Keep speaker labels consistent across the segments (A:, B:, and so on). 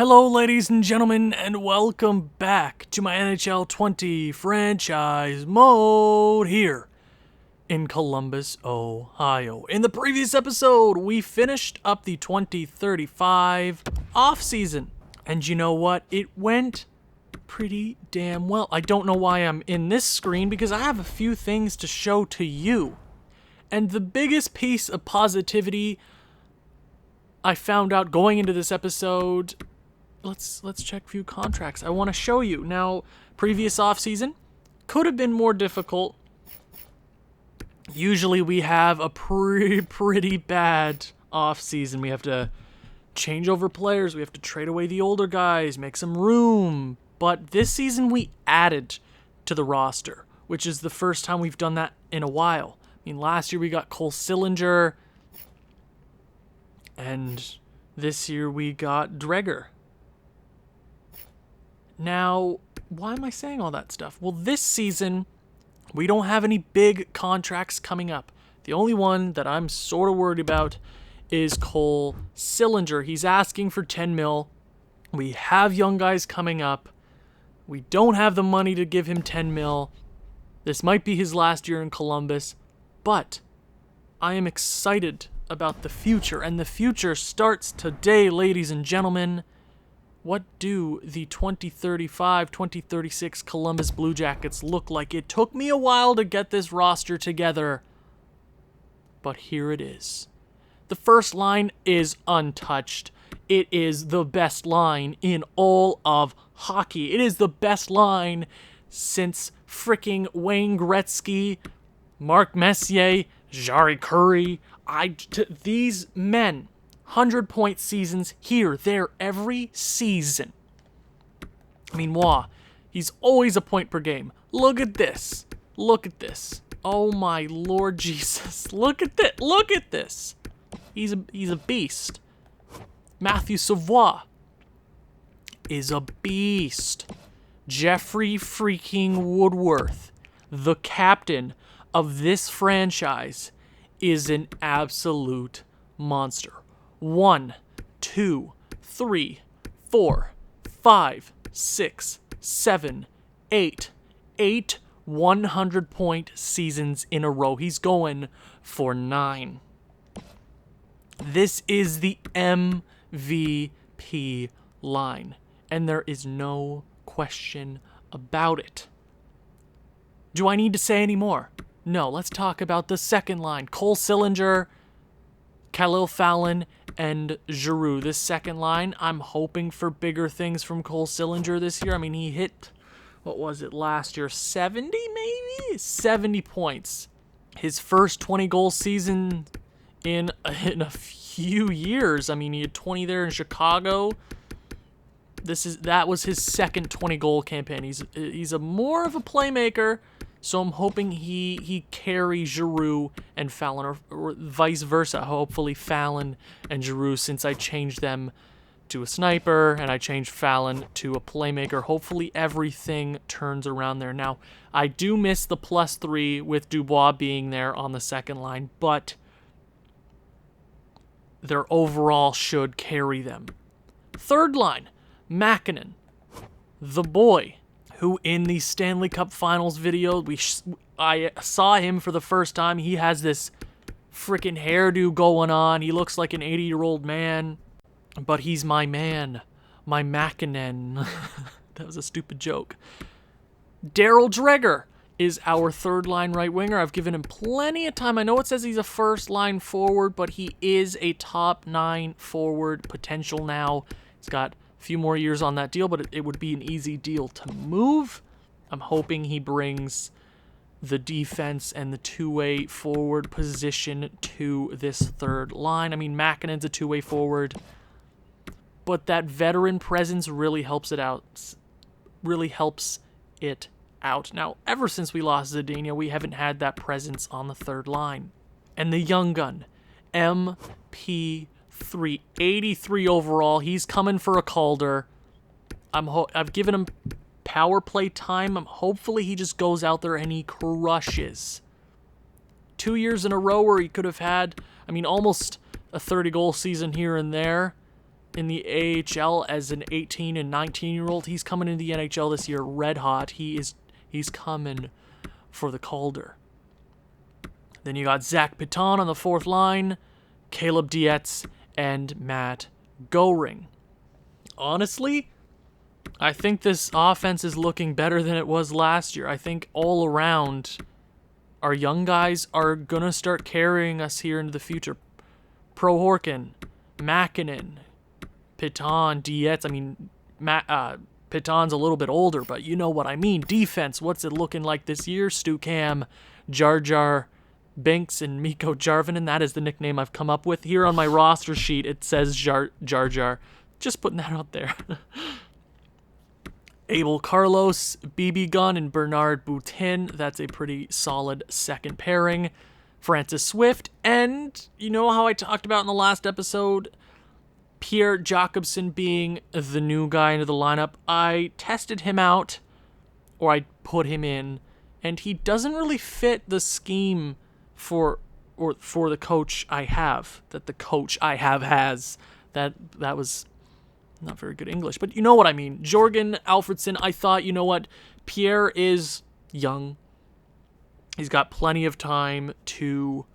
A: Hello, ladies and gentlemen, and welcome back to my NHL 20 franchise mode here in Columbus, Ohio. In the previous episode, we finished up the 2035 off-season, and you know what? It went pretty damn well. I don't know why I'm in this screen because I have a few things to show to you. And the biggest piece of positivity I found out going into this episode, let's check a few contracts I want to show you. Now, previous offseason could have been more difficult. Usually we have a pretty bad offseason. We have to change over players. We have to trade away the older guys, make some room. But this season we added to the roster, which is the first time we've done that in a while. I mean, last year we got Cole Sillinger, and this year we got Dreger. Now, why am I saying all that stuff? Well, this season, we don't have any big contracts coming up. The only one that I'm sort of worried about is Cole Sillinger. He's asking for $10 million. We have young guys coming up. We don't have the money to give him $10 million. This might be his last year in Columbus, but I am excited about the future, and the future starts today, ladies and gentlemen. What do the 2035-2036 Columbus Blue Jackets look like? It took me a while to get this roster together, but here it is. The first line is untouched. It is the best line in all of hockey. It is the best line since freaking Wayne Gretzky, Mark Messier, Jari Kurri. These men, 100-point seasons here, there, every season. I mean, he's always a point per game. Look at this. Look at this. Oh my Lord Jesus. Look at this. Look at this. He's a beast. Matthew Savoie is a beast. Jeffrey freaking Woodworth, the captain of this franchise, is an absolute monster. 1, 2, 3, 4, 5, 6, 7, 8. 8 100-point seasons in a row. He's going for 9. This is the MVP line, and there is no question about it. Do I need to say any more? No, let's talk about the second line. Cole Sillinger, Khalil Fallon, and Giroux. This second line, I'm hoping for bigger things from Cole Sillinger this year. I mean, he hit, what was it last year? 70 maybe? 70 points. His first 20-goal season in a few years. I mean, he had 20 there in Chicago. That was his second 20-goal campaign. He's a more of a playmaker, so I'm hoping he carries Giroux and Fallon, or vice versa. Hopefully Fallon and Giroux, since I changed them to a sniper and I changed Fallon to a playmaker. Hopefully everything turns around there. Now, I do miss the +3 with Dubois being there on the second line, but their overall should carry them. Third line, Makinen, the boy, who in the Stanley Cup Finals video, I saw him for the first time. He has this freaking hairdo going on. He looks like an 80-year-old man, but he's my man, my Makinen. That was a stupid joke. Daryl Dreger is our third-line right winger. I've given him plenty of time. I know it says he's a first-line forward, but he is a top-9 forward potential now. He's got a few more years on that deal, but it would be an easy deal to move. I'm hoping he brings the defense and the two-way forward position to this third line. I mean, Makinen's a two-way forward, but that veteran presence really helps it out. Now, ever since we lost Zadina, we haven't had that presence on the third line. And the young gun, MP3, 83 overall. He's coming for a Calder. I've given him power play time. Hopefully he just goes out there and he crushes. 2 years in a row where he could have had, almost a 30-goal season here and there. in the AHL as an 18 and 19-year-old. He's coming into the NHL this year red hot. He's coming for the Calder. Then you got Zach Piton on the fourth line, Caleb Dietz, and Matt Goring. Honestly, I think this offense is looking better than it was last year. I think all around, our young guys are going to start carrying us here into the future. Prohorkin, Makinen, Piton, Dietz. I mean, Piton's a little bit older, but you know what I mean. Defense, what's it looking like this year? Stu Cam, Jar Jar Binks, and Mikko Jarvinen. That is the nickname I've come up with. Here on my roster sheet, it says Jar Jar. Just putting that out there. Abel Carlos, BB Gunn, and Bernard Boutin. That's a pretty solid second pairing. Francis Swift, and you know how I talked about in the last episode, Pierre Jacobson being the new guy into the lineup. I tested him out, or I put him in, and he doesn't really fit the scheme for the coach I have, that the coach I have has. That was not very good English, but you know what I mean. Jorgen Alfredsson, I thought, you know what, Pierre is young. He's got plenty of time to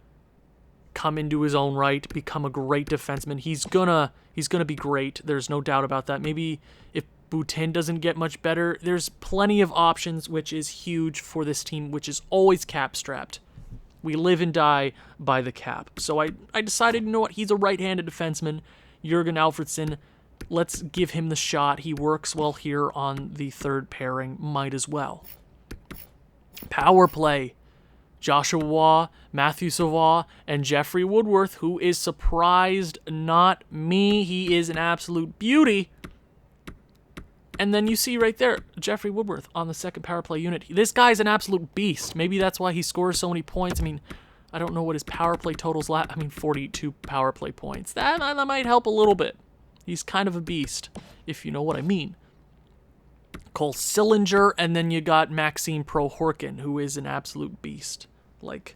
A: come into his own right, become a great defenseman. He's gonna be great. There's no doubt about that. Maybe if Boutin doesn't get much better, there's plenty of options, which is huge for this team, which is always cap-strapped. We live and die by the cap. So I decided, you know what, he's a right-handed defenseman, Jorgen Alfredsson. Let's give him the shot. He works well here on the third pairing. Might as well. Power play. Joshua Waugh, Matthew Savoie, and Jeffrey Woodworth, who is surprised, not me. He is an absolute beauty. And then you see right there, Jeffrey Woodworth on the second power play unit. This guy's an absolute beast. Maybe that's why he scores so many points. I mean, I don't know what his power play totals 42 power play points. That might help a little bit. He's kind of a beast, if you know what I mean. Cole Sillinger, and then you got Maxime Prohorkin, who is an absolute beast. Like,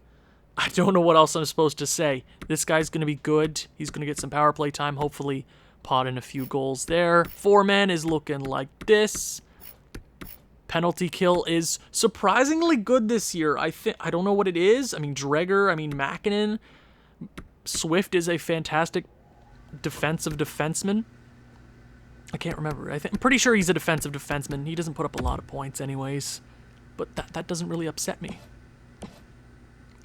A: I don't know what else I'm supposed to say. This guy's going to be good. He's going to get some power play time, hopefully pot in a few goals there. Four-man is looking like this. Penalty kill is surprisingly good this year. I don't know what it is. I mean, Dreger, Makinen. Swift is a fantastic defensive defenseman. I can't remember. I'm pretty sure he's a defensive defenseman. He doesn't put up a lot of points anyways. But that doesn't really upset me.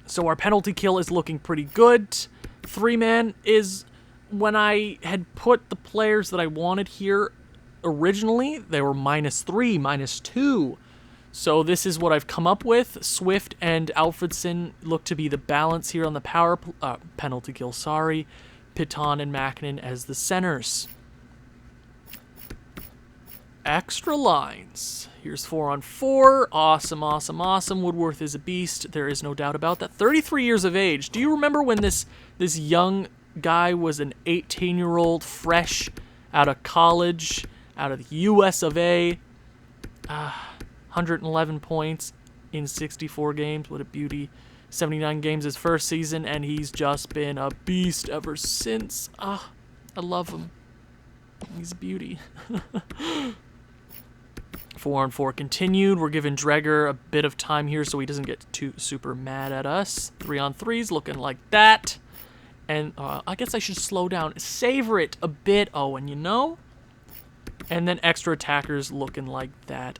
A: So our penalty kill is looking pretty good. Three-man is, when I had put the players that I wanted here originally, they were -3, -2. So this is what I've come up with. Swift and Alfredsson look to be the balance here on the penalty kill, Piton and Makinen as the centers. Extra lines. Here's 4-on-4. Awesome, awesome, awesome. Woodworth is a beast. There is no doubt about that. 33 years of age. Do you remember when this young guy was an 18-year-old fresh out of college, out of the US of A? 111 points in 64 games. What a beauty. 79 games his first season, and he's just been a beast ever since. I love him. He's a beauty. 4-on-4 continued. We're giving Dreger a bit of time here so he doesn't get too super mad at us. 3-on-3's looking like that. And I guess I should slow down. Savor it a bit, Owen, you know? And then extra attackers looking like that.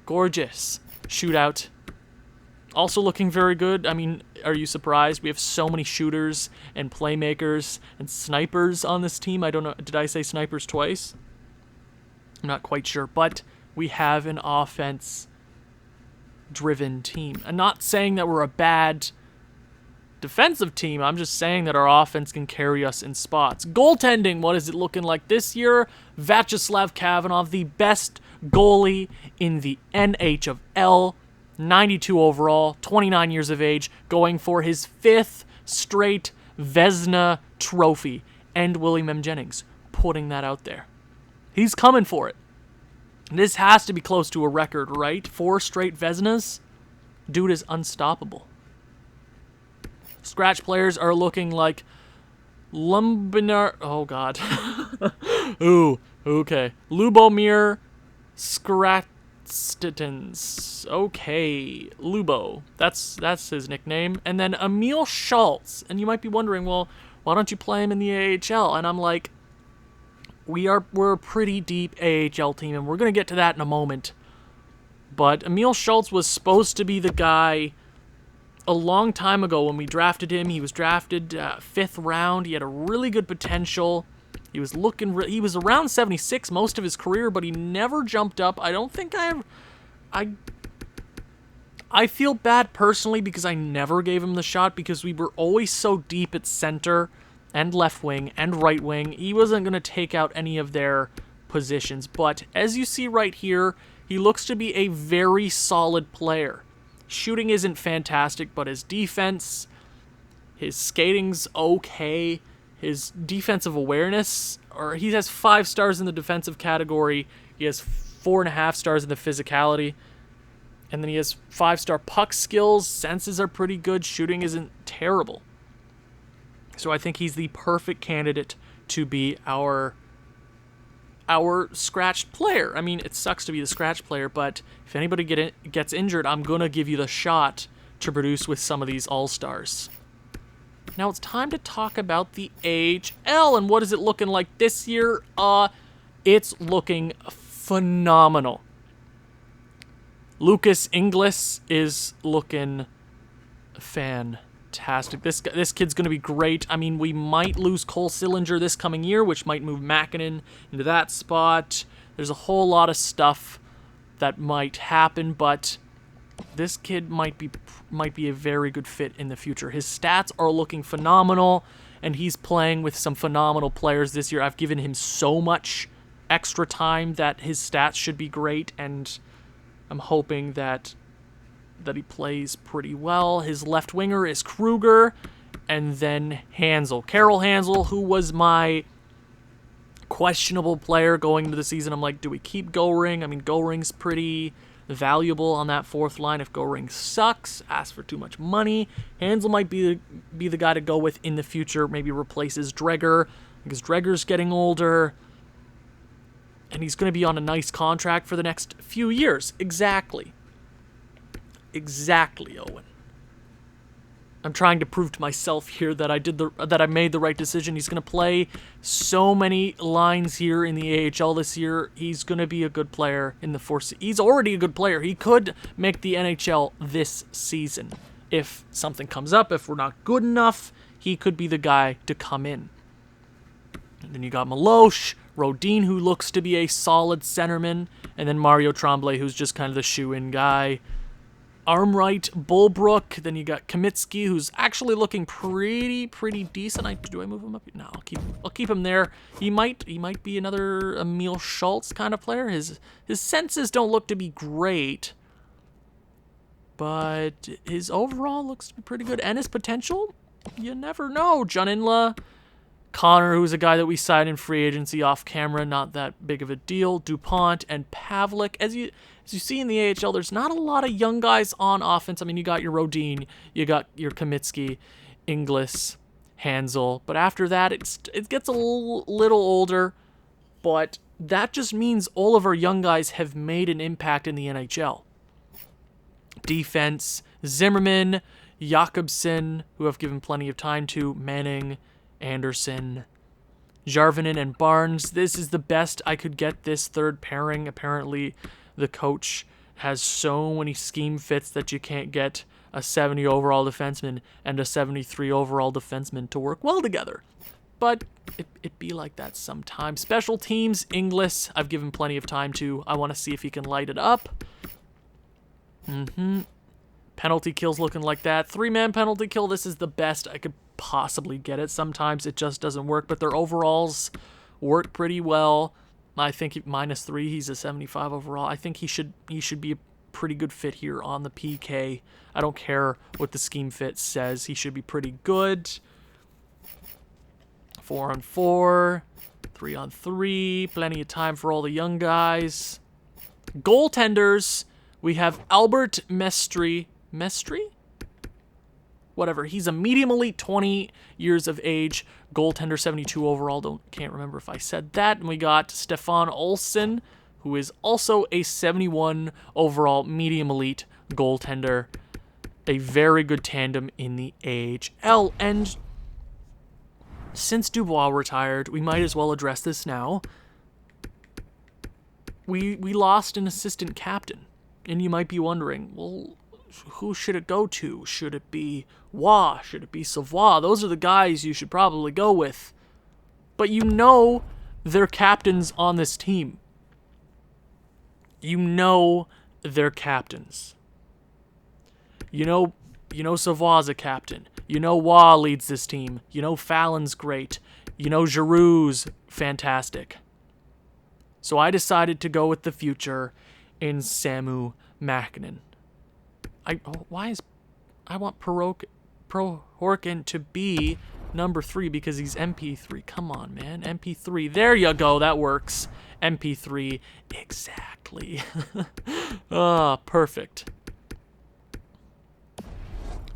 A: Gorgeous. Shootout. Also looking very good. I mean, are you surprised? We have so many shooters and playmakers and snipers on this team. I don't know. Did I say snipers twice? I'm not quite sure. But we have an offense-driven team. I'm not saying that we're a bad defensive team. I'm just saying that our offense can carry us in spots. Goaltending, what is it looking like this year? Vyacheslav Kavanov, the best goalie in the NHL. 92 overall, 29 years of age, going for his 5th straight Vezina trophy. And William M. Jennings putting that out there. He's coming for it. This has to be close to a record, right? 4 straight Vezinas? Dude is unstoppable. Scratch players are looking like Lumbinar. Oh God. Ooh. Okay. Lubomir Skratstitins. Okay. Lubo. That's his nickname. And then Emil Schultz. And you might be wondering, well, why don't you play him in the AHL? And I'm like, we're a pretty deep AHL team, and we're gonna get to that in a moment. But Emil Schultz was supposed to be the guy a long time ago when we drafted him. He was drafted 5th round. He had a really good potential. He was he was around 76 most of his career, but he never jumped up. I don't think I feel bad personally because I never gave him the shot because we were always so deep at center and left wing and right wing. He wasn't going to take out any of their positions, but as you see right here, he looks to be a very solid player. Shooting isn't fantastic, but his defense, his skating's okay. His defensive awareness, or he has 5 stars in the defensive category. He has 4.5 stars in the physicality. And then he has 5-star puck skills. Senses are pretty good. Shooting isn't terrible. So I think he's the perfect candidate to be our scratched player. I mean, it sucks to be the scratch player, but if anybody gets injured, I'm going to give you the shot to produce with some of these all-stars. Now it's time to talk about the AHL, and what is it looking like this year? It's looking phenomenal. Lucas Inglis is looking fantastic. This kid's going to be great. I mean, we might lose Cole Sillinger this coming year, which might move Makinen into that spot. There's a whole lot of stuff that might happen, but this kid might be a very good fit in the future. His stats are looking phenomenal, and he's playing with some phenomenal players this year. I've given him so much extra time that his stats should be great, and I'm hoping that he plays pretty well. His left winger is Kruger, and then Hansel. Carol Hansel, who was my questionable player going into the season. I'm like, do we keep Goring? I mean, Goring's pretty valuable on that 4th line. If Goring sucks, ask for too much money, Hansel might be the guy to go with in the future. Maybe replaces Dreger, because Dreger's getting older, and he's going to be on a nice contract for the next few years. Exactly, Owen. I'm trying to prove to myself here that I made the right decision. He's going to play so many lines here in the AHL this year. He's going to be a good player in the he's already a good player. He could make the NHL this season. If something comes up, if we're not good enough, he could be the guy to come in. And then you got Milosh, Rodin, who looks to be a solid centerman, and then Mario Tremblay, who's just kind of the shoe-in guy. Armright, Bulbrook, then you got Kamitsky, who's actually looking pretty decent. Do I move him up? No, I'll keep him there. He might be another Emil Schultz kind of player. His senses don't look to be great, but his overall looks to be pretty good, and his potential, you never know. Janinla, Connor, who's a guy that we signed in free agency off camera, not that big of a deal. DuPont and Pavlik. As you see in the AHL, there's not a lot of young guys on offense. I mean, you got your Rodin, you got your Kamitsky, Inglis, Hansel. But after that, it gets a little older. But that just means all of our young guys have made an impact in the NHL. Defense, Zimmerman, Jakobsen, who I've given plenty of time to, Manning, Anderson, Jarvinen, and Barnes. This is the best I could get this 3rd pairing. Apparently, the coach has so many scheme fits that you can't get a 70 overall defenseman and a 73 overall defenseman to work well together. But it be like that sometimes. Special teams, Inglis, I've given plenty of time to. I want to see if he can light it up. Penalty kills looking like that. 3-man penalty kill, this is the best I could possibly get it. Sometimes it just doesn't work, but their overalls work pretty well. I think -3, he's a 75 overall. I think he should be a pretty good fit here on the PK. I don't care what the scheme fit says. He should be pretty good. 4-on-4, 3-on-3, plenty of time for all the young guys. Goaltenders, we have Albert Mestry. Mestry? whatever. He's a medium elite, 20 years of age, goaltender, 72 overall. Can't remember if I said that. And we got Stefan Olsson, who is also a 71 overall medium elite goaltender. A very good tandem in the AHL. And since Dubois retired, we might as well address this now. We lost an assistant captain. And you might be wondering, well, who should it go to? Should it be Waugh? Should it be Savoie? Those are the guys you should probably go with. But you know they're captains on this team. You know they're captains. You know Savoie's a captain. You know Waugh leads this team. You know Fallon's great. You know Giroux's fantastic. So I decided to go with the future in Samu Makinen. I want Prohorkin to be number 3 because he's MP3. Come on, man. MP3. There you go. That works. MP3. Exactly. Perfect.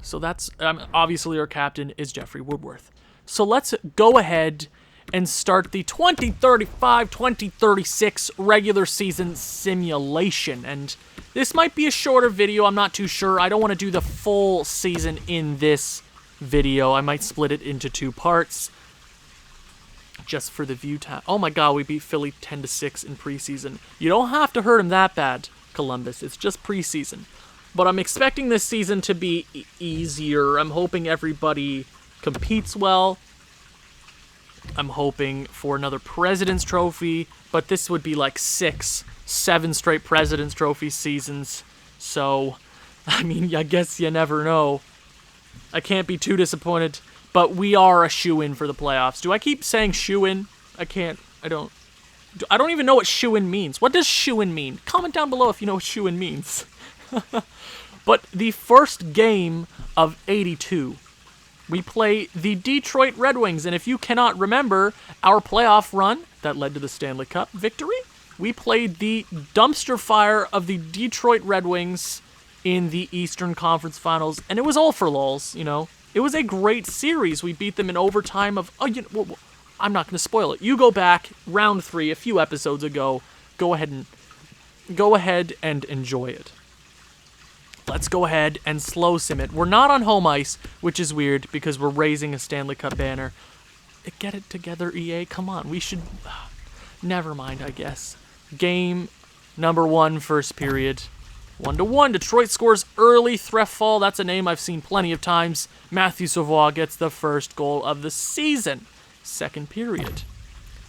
A: So that's, obviously our captain is Jeffrey Woodworth. So let's go ahead and start the 2035-2036 regular season simulation. And this might be a shorter video, I'm not too sure. I don't want to do the full season in this video. I might split it into 2 parts just for the view time. Oh my god, we beat Philly 10-6 in preseason. You don't have to hurt him that bad, Columbus. It's just preseason. But I'm expecting this season to be easier. I'm hoping everybody competes well. I'm hoping for another President's Trophy, but this would be like 7 straight President's Trophy seasons. So, I mean, I guess you never know. I can't be too disappointed, but we are a shoo-in for the playoffs. Do I keep saying shoo-in? I don't even know what shoo-in means. What does shoo-in mean? Comment down below if you know what shoo-in means. But the first game of 82, we play the Detroit Red Wings, and if you cannot remember our playoff run that led to the Stanley Cup victory, we played the dumpster fire of the Detroit Red Wings in the Eastern Conference Finals, and it was all for lulz, you know. It was a great series. We beat them in overtime of, I'm not going to spoil it. You go back, round 3, a few episodes ago, go ahead and enjoy it. Let's go ahead and slow sim it. We're not on home ice, which is weird because we're raising a Stanley Cup banner. Get it together, EA. Come on. We should... Never mind, I guess. Game number 1, first period. 1-1. Detroit scores early. Threffall, that's a name I've seen plenty of times. Matthew Savoie gets the first goal of the season. Second period.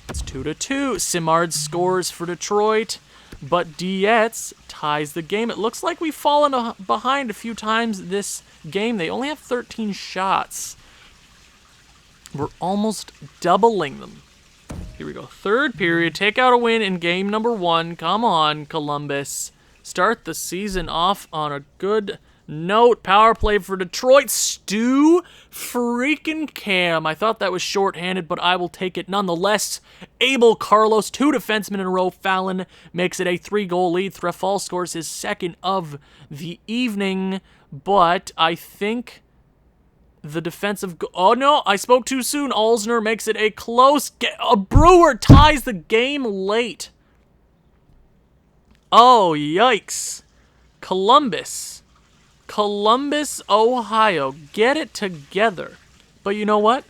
A: It's 2-2. Simard scores for Detroit. But Dietz ties the game. It looks like we've fallen behind a few times this game. They only have 13 shots. We're almost doubling them. Here we go. Third period. Take out a win in game number 1. Come on, Columbus. Start the season off on a good note. Power play for Detroit. Stu freaking Cam. I thought that was shorthanded, but I will take it nonetheless. Abel Carlos, 2 defensemen in a row. Fallon makes it a 3-goal lead. Threffall scores his second of the evening, but I think the defensive... Oh, no, I spoke too soon. Alzner makes it a close... A Brewer ties the game late. Oh, yikes. Columbus, Ohio, get it together. But you know what?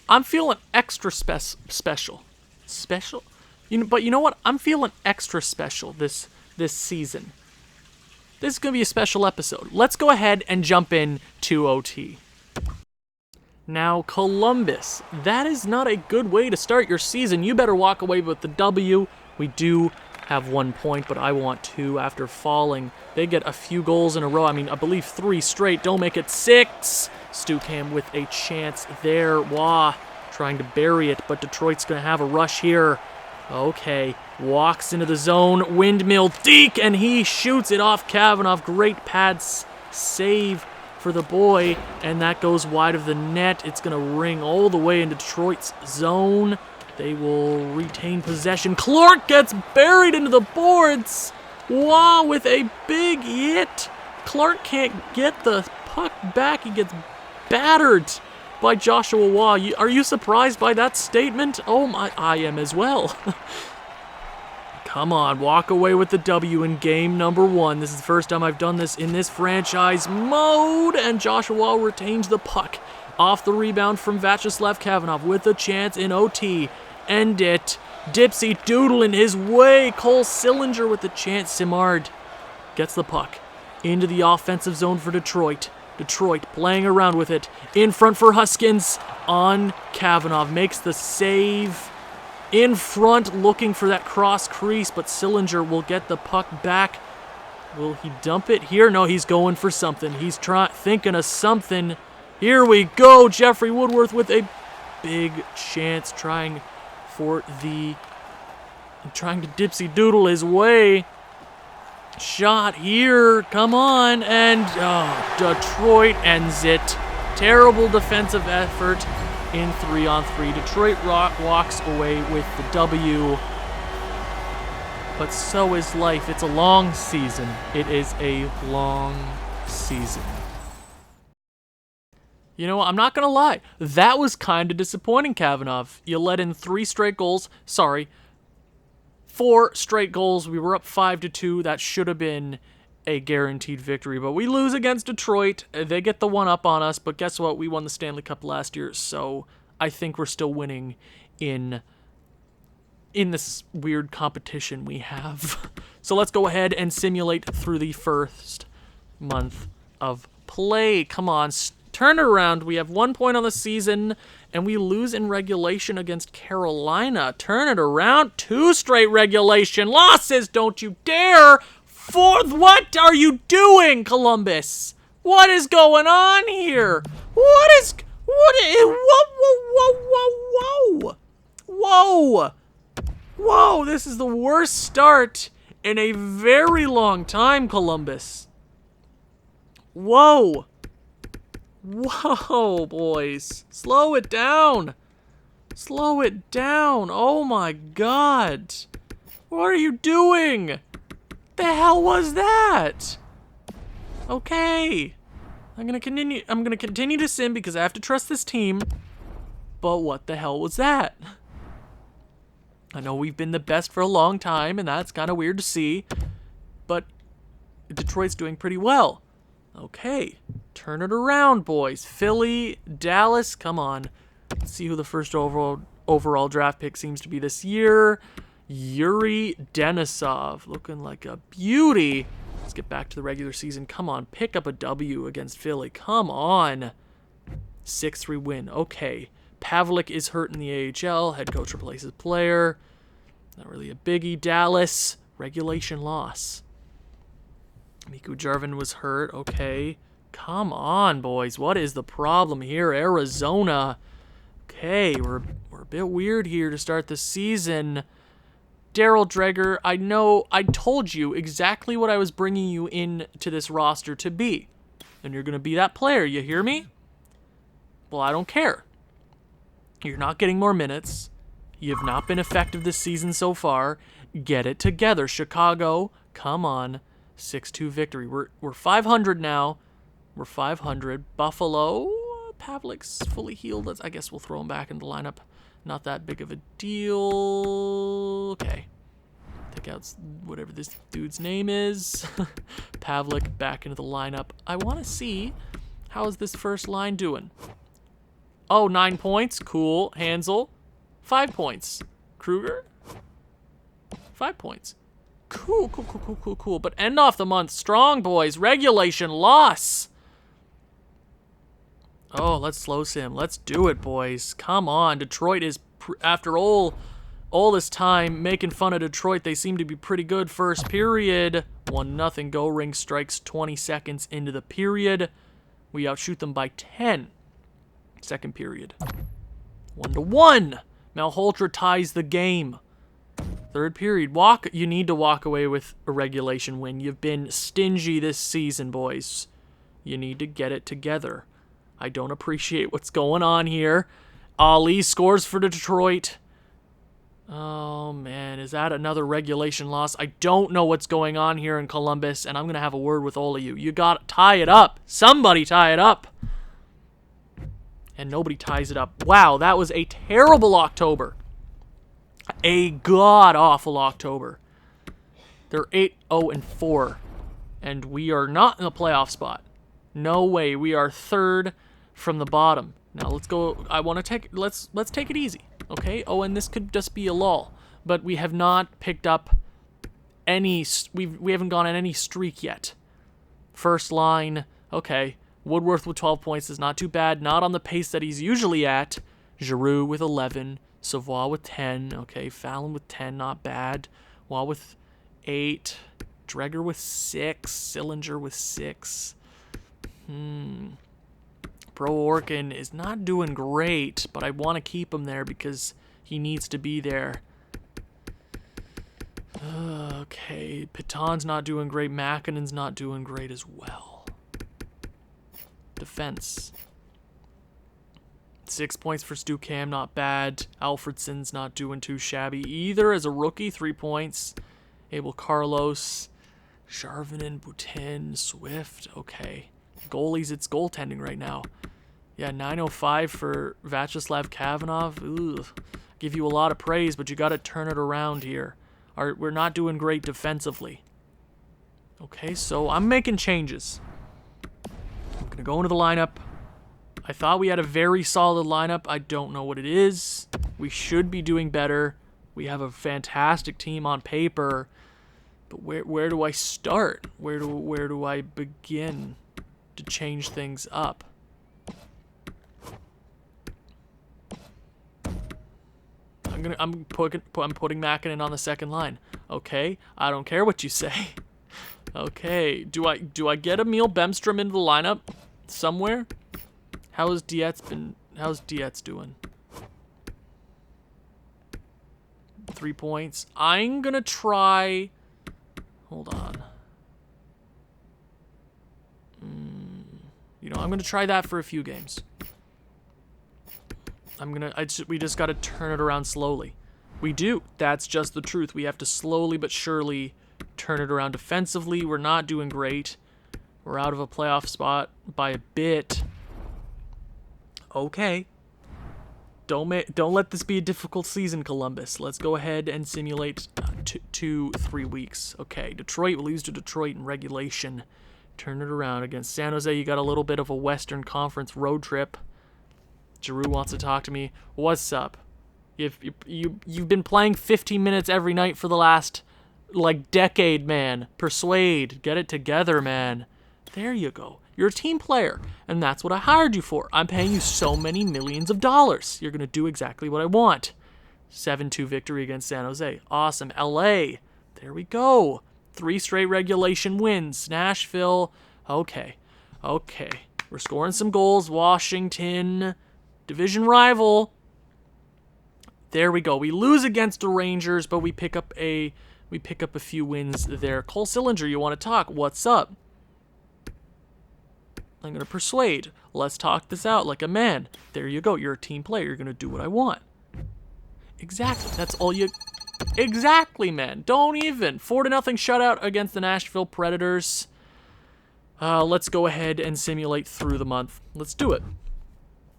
A: I'm feeling extra special. Special? But you know what? I'm feeling extra special this season. This is going to be a special episode. Let's go ahead and jump in to OT. Now, Columbus, that is not a good way to start your season. You better walk away with the W. We do have 1 point, but I want 2 after falling. They get a few goals in a row. I mean, I believe 3 straight. Don't make it 6. Stucam with a chance there. Waugh trying to bury it, but Detroit's going to have a rush here. Okay, walks into the zone. Windmill Deke, and he shoots it off Kavanaugh. Great pads save for the boy, and that goes wide of the net. It's going to ring all the way into Detroit's zone. They will retain possession. Clark gets buried into the boards. Wow, with a big hit. Clark can't get the puck back. He gets battered by Joshua Waugh. Are you surprised by that statement? Oh my, I am as well. Come on, walk away with the W in game number 1. This is the first time I've done this in this franchise mode, and Joshua Waugh retains the puck. Off the rebound from Vyacheslav Kavanov with a chance in OT. End it. Dipsy doodling his way. Cole Sillinger with the chance. Simard gets the puck into the offensive zone for Detroit. Detroit playing around with it. In front for Huskins on Kavanov. Makes the save. In front looking for that cross crease, but Sillinger will get the puck back. Will he dump it here? No, he's going for something. He's thinking of something. Here we go. Jeffrey Woodworth with a big chance trying to dipsy doodle his way. Shot here. Come on. And Detroit ends it. Terrible defensive effort in 3-on-3. Detroit walks away with the W. But so is life. It's a long season. It is a long season. You know, I'm not going to lie. That was kind of disappointing, Kavanov. You let in 4 straight goals. We were up 5-2. That should have been a guaranteed victory. But we lose against Detroit. They get the one up on us. But guess what? We won the Stanley Cup last year. So I think we're still winning in this weird competition we have. So let's go ahead and simulate through the first month of play. Come on, turn it around. We have 1 point on the season, and we lose in regulation against Carolina. Turn it around. 2 straight regulation losses. Don't you dare. 4th. What are you doing, Columbus? What is going on here? Whoa, this is the worst start in a very long time, Columbus. Whoa, boys. Slow it down. Oh my God. What are you doing? The hell was that? Okay. I'm gonna continue to sim because I have to trust this team. But what the hell was that? I know we've been the best for a long time, and that's kind of weird to see. But Detroit's doing pretty well. Okay. Turn it around, boys. Philly, Dallas, come on. Let's see who the first overall draft pick seems to be this year. Yuri Denisov, looking like a beauty. Let's get back to the regular season. Come on, pick up a W against Philly. Come on. 6-3 win. Okay. Pavlik is hurt in the AHL. Head coach replaces player. Not really a biggie. Dallas, regulation loss. Mikko Jarvin was hurt. Okay. Come on, boys. What is the problem here? Arizona. Okay, we're a bit weird here to start the season. Daryl Dreger, I know I told you exactly what I was bringing you into this roster to be. And you're going to be that player. You hear me? Well, I don't care. You're not getting more minutes. You have not been effective this season so far. Get it together. Chicago, come on. 6-2 victory. We're 500 now. We're 500. Buffalo, Pavlik's fully healed. I guess we'll throw him back in the lineup. Not that big of a deal. Okay. Take out whatever this dude's name is. Pavlik back into the lineup. I want to see how is this first line doing. Oh, 9 points. Cool. Hansel, 5 points. Kruger, 5 points. Cool. But end off the month strong, boys. Regulation loss. Oh, let's slow sim. Let's do it, boys. Come on. Detroit is, after all this time making fun of Detroit, they seem to be pretty good first period. 1-0. Go ring strikes 20 seconds into the period. We outshoot them by 10. Second period. 1-1. Malhotra ties the game. Third period. You need to walk away with a regulation win. You've been stingy this season, boys. You need to get it together. I don't appreciate what's going on here. Ali scores for Detroit. Oh, man. is that another regulation loss? I don't know what's going on here in Columbus, and I'm going to have a word with all of you. You got to tie it up. Somebody tie it up. And nobody ties it up. Wow, that was a terrible October. A god-awful October. They're 8-0-4, and we are not in the playoff spot. No way. We are third from the bottom. Now let's go. I want to take. Let's take it easy, okay? Oh, and this could just be a lull, but we have not picked up any. We haven't gone on any streak yet. First line, okay. Woodworth with 12 points is not too bad. Not on the pace that he's usually at. Giroux with 11. Savoie with 10. Okay, Fallon with 10, not bad. Waugh with 8. Dreger with 6. Sillinger with 6. Pro Orkin is not doing great, but I want to keep him there because he needs to be there. Okay, Piton's not doing great. Makinen's not doing great as well. Defense. 6 points for Stu Cam, not bad. Alfredson's not doing too shabby either as a rookie, 3 points. Abel Carlos, Charvinen, Boutin, Swift, okay. Goalies, it's goaltending right now. Yeah, 905 for Vyacheslav Kavanov. Ugh. Give you a lot of praise, but you got to turn it around here. We're not doing great defensively. Okay, so I'm making changes. I'm going to go into the lineup. I thought we had a very solid lineup. I don't know what it is. We should be doing better. We have a fantastic team on paper. But where do I start? Where do I begin to change things up? I'm putting Makinen on the second line. Okay, I don't care what you say. Okay, do I get Emil Bemstrom into the lineup somewhere? How's Dietz doing? 3 points. I'm gonna try. Hold on. I'm gonna try that for a few games. We just gotta turn it around slowly. We do. That's just the truth. We have to slowly but surely turn it around defensively. We're not doing great. We're out of a playoff spot by a bit. Okay. Don't let this be a difficult season, Columbus. Let's go ahead and simulate 3 weeks. Okay, Detroit, we'll lose to Detroit in regulation. Turn it around against San Jose. You got a little bit of a Western Conference road trip. Giroux wants to talk to me. What's up? You've been playing 15 minutes every night for the last decade, man. Persuade, get it together, man. There you go. You're a team player, and that's what I hired you for. I'm paying you so many millions of dollars. You're gonna do exactly what I want. 7-2 victory against San Jose. Awesome. LA. There we go. 3 straight regulation wins. Nashville. Okay. We're scoring some goals. Washington. Division rival. There we go. We lose against the Rangers, but we pick up a few wins there. Cole Sillinger, you want to talk? What's up? I'm going to persuade. Let's talk this out like a man. There you go. You're a team player. You're going to do what I want. Exactly. That's all you... Exactly, man. Don't even. 4-0 shutout against the Nashville Predators. Let's go ahead and simulate through the month. Let's do it.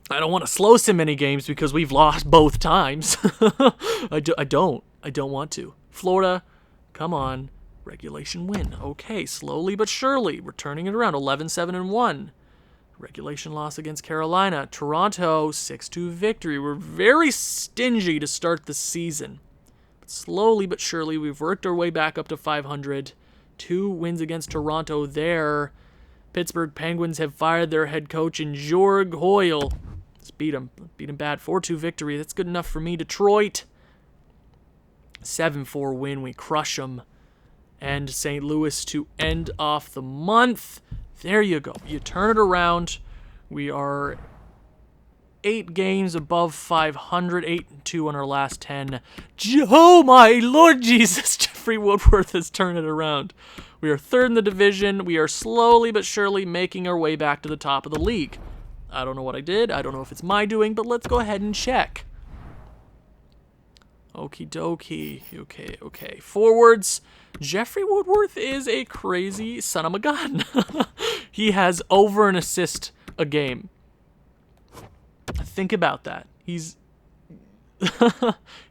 A: I don't want to slow sim any games because we've lost both times. I don't want to. Florida, come on. Regulation win. Okay, slowly but surely. We're turning it around. 11-7-1. Regulation loss against Carolina. Toronto, 6-2 victory. We're very stingy to start the season. But slowly but surely, we've worked our way back up to 500. 2 wins against Toronto there. Pittsburgh Penguins have fired their head coach in Jorg Hoyle. Let's beat him bad. 4-2 victory. That's good enough for me. Detroit, 7-4 win. We crush them. And St. Louis to end off the month. There you go. You turn it around. We are 8 games above 500, 8-2 on our last 10. Oh my Lord Jesus, Jeffrey Woodworth has turned it around. We are 3rd in the division. We are slowly but surely making our way back to the top of the league. I don't know what I did. I don't know if it's my doing, but let's go ahead and check. Okie dokie. Okay. Forwards. Jeffrey Woodworth is a crazy son of a gun. He has over an assist a game. Think about that. He's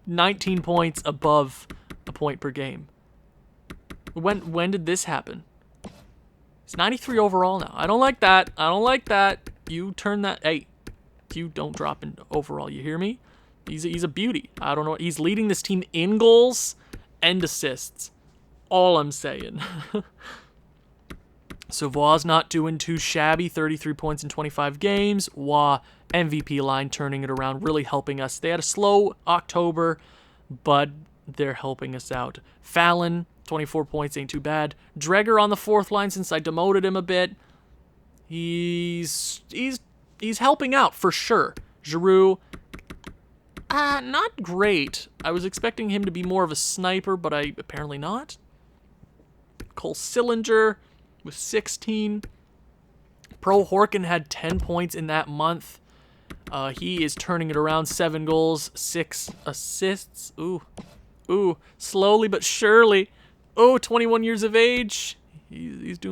A: 19 points above a point per game. When did this happen? He's 93 overall now. I don't like that. You turn that. Hey, you don't drop in overall. You hear me? He's a beauty. I don't know. He's leading this team in goals and assists. All I'm saying. Savoie's not doing too shabby. 33 points in 25 games. Wah, MVP line turning it around, really helping us. They had a slow October, but they're helping us out. Fallon, 24 points, ain't too bad. Dreger on the fourth line since I demoted him a bit. He's helping out for sure. Giroux, not great. I was expecting him to be more of a sniper, but apparently not. Cole Sillinger with 16. Pro Horkin had 10 points in that month. He is turning it around. 7 goals, 6 assists. Ooh, slowly but surely. 21 years of age. He's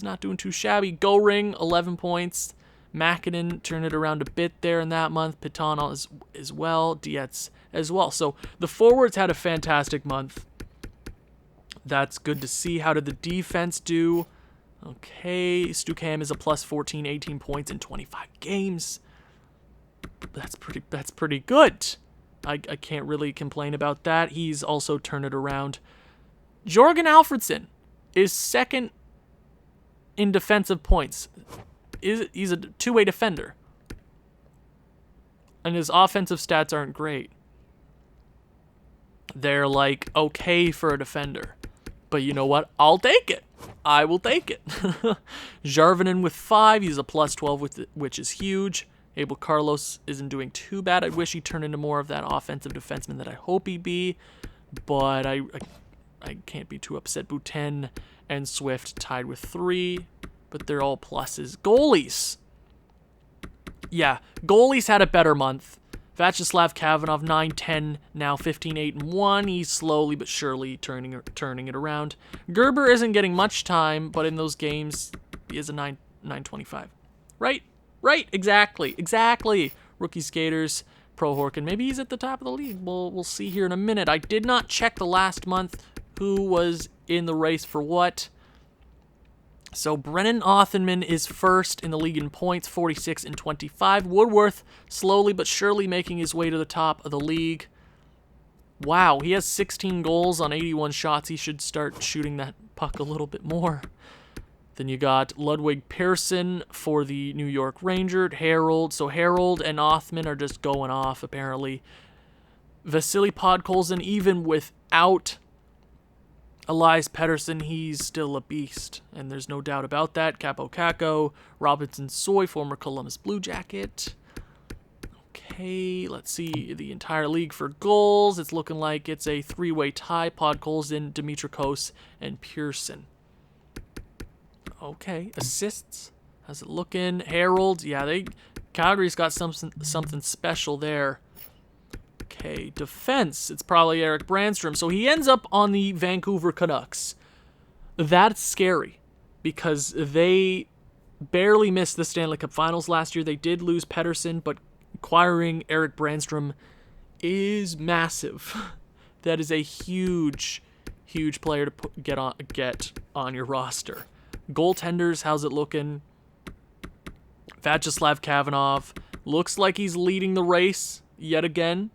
A: not doing too shabby. Go Ring, 11 points. Makinen turned it around a bit there in that month. Piton as well. Dietz as well. So the forwards had a fantastic month. That's good to see. How did the defense do? Okay, Stukam is a plus 14, 18 points in 25 games. That's pretty good. I can't really complain about that. He's also turned it around. Jorgen Alfredsson is second in defensive points. He's a two-way defender. And his offensive stats aren't great. They're like okay for a defender. But you know what? I'll take it. I will take it. Jarvinen with 5. He's a plus 12, which is huge. Abel Carlos isn't doing too bad. I wish he turned into more of that offensive defenseman that I hope he be. But I can't be too upset. Boutin and Swift tied with 3. But they're all pluses. Goalies. Yeah, goalies had a better month. Vyacheslav Kavanov, 9-10, now 15-8-1. He's slowly but surely turning it around. Gerber isn't getting much time, but in those games, he is a 9.25. Right, exactly. Rookie skaters, Pro Horkin. Maybe he's at the top of the league. We'll see here in a minute. I did not check the last month who was in the race for what. So Brennan Othenman is first in the league in points, 46 and 25. Woodworth slowly but surely making his way to the top of the league. Wow, he has 16 goals on 81 shots. He should start shooting that puck a little bit more. Then you got Ludwig Pearson for the New York Rangers. Harold. So Harold and Othman are just going off, apparently. Vasily Podkolzin, even without Elias Pettersson, he's still a beast, and there's no doubt about that. Capo Caco, Robinson Soy, former Columbus Blue Jacket. Okay, let's see the entire league for goals. It's looking like it's a 3-way tie. Podkolzin, Dimitrikos, and Pearson. Okay, assists. How's it looking? Harold, yeah, Calgary's got something special there. Okay, defense. It's probably Eric Brandstrom. So he ends up on the Vancouver Canucks. That's scary because they barely missed the Stanley Cup Finals last year. They did lose Pettersson, but acquiring Eric Brandstrom is massive. That is a huge player to get on your roster. Goaltenders, how's it looking? Vyacheslav Kavanov looks like he's leading the race yet again.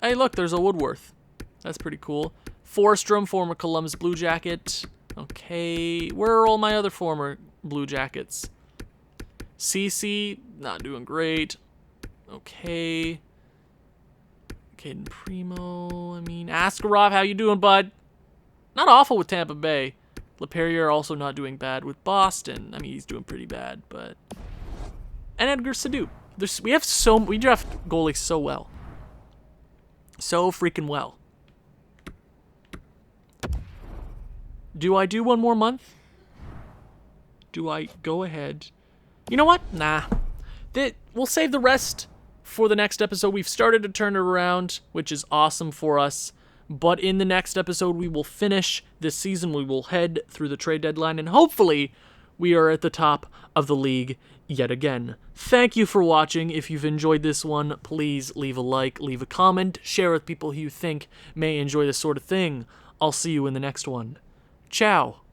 A: Hey, look, there's a Woodworth. That's pretty cool. Forstrom, former Columbus Blue Jacket. Okay, where are all my other former Blue Jackets? CC, not doing great. Okay. Caden Primo, Askarov, how you doing, bud? Not awful with Tampa Bay. LePerrier also not doing bad with Boston. He's doing pretty bad, but... And Edgar Sadu. We draft goalies so well. So freaking well. Do I do one more month? Do I go ahead? You know what? Nah. We'll save the rest for the next episode. We've started to turn it around, which is awesome for us. But in the next episode, we will finish this season. We will head through the trade deadline, and hopefully we are at the top of the league yet again. Thank you for watching. If you've enjoyed this one, please leave a like, leave a comment, share with people who you think may enjoy this sort of thing. I'll see you in the next one. Ciao.